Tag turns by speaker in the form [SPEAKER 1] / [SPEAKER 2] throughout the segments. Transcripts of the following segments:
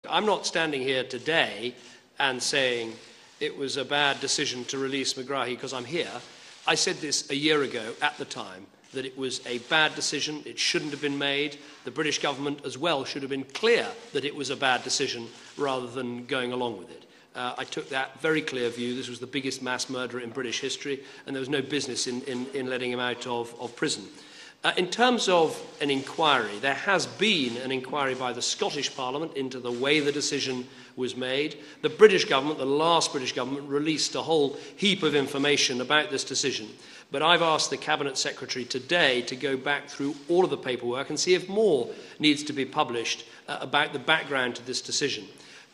[SPEAKER 1] I'm not standing here today and saying it was a bad decision to release Megrahi because I'm here. I said this a year ago at the time, that it was a bad decision, it shouldn't have been made. The British government as well should have been clear that it was a bad decision rather than going along with it. I took that very clear view. This was the biggest mass murderer in British history, and there was no business in letting him out of prison. In terms of an inquiry, there has been an inquiry by the Scottish Parliament into the way the decision was made. The British government, the last British government, released a whole heap of information about this decision. But I've asked the Cabinet Secretary today to go back through all of the paperwork and see if more needs to be published about the background to this decision.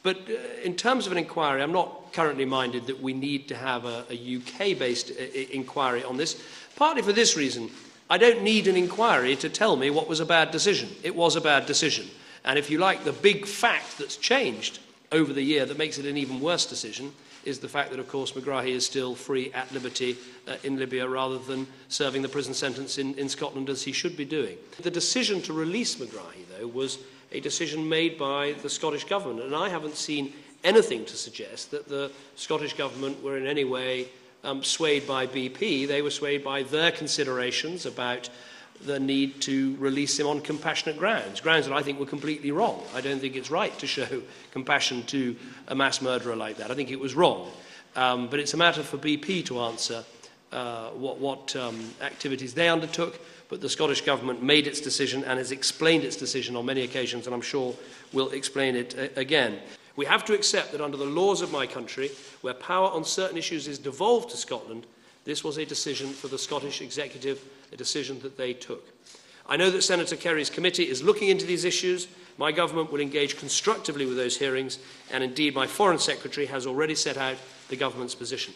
[SPEAKER 1] But in terms of an inquiry, I'm not currently minded that we need to have a UK-based inquiry on this, partly for this reason. I don't need an inquiry to tell me what was a bad decision. It was a bad decision. And if you like, the big fact that's changed over the year that makes it an even worse decision is the fact that, of course, Megrahi is still free at liberty in Libya rather than serving the prison sentence in Scotland as he should be doing. The decision to release Megrahi, though, was a decision made by the Scottish government, and I haven't seen anything to suggest that the Scottish government were in any way swayed by BP. They were swayed by their considerations about the need to release him on compassionate grounds that I think were completely wrong. I don't think it's right to show compassion to a mass murderer like that. I think it was wrong. But it's a matter for BP to answer what activities they undertook. But the Scottish government made its decision and has explained its decision on many occasions, and I'm sure will explain it again. We have to accept that under the laws of my country, where power on certain issues is devolved to Scotland, this was a decision for the Scottish Executive, a decision that they took. I know that Senator Kerry's committee is looking into these issues. My government will engage constructively with those hearings, and indeed my Foreign Secretary has already set out the government's position.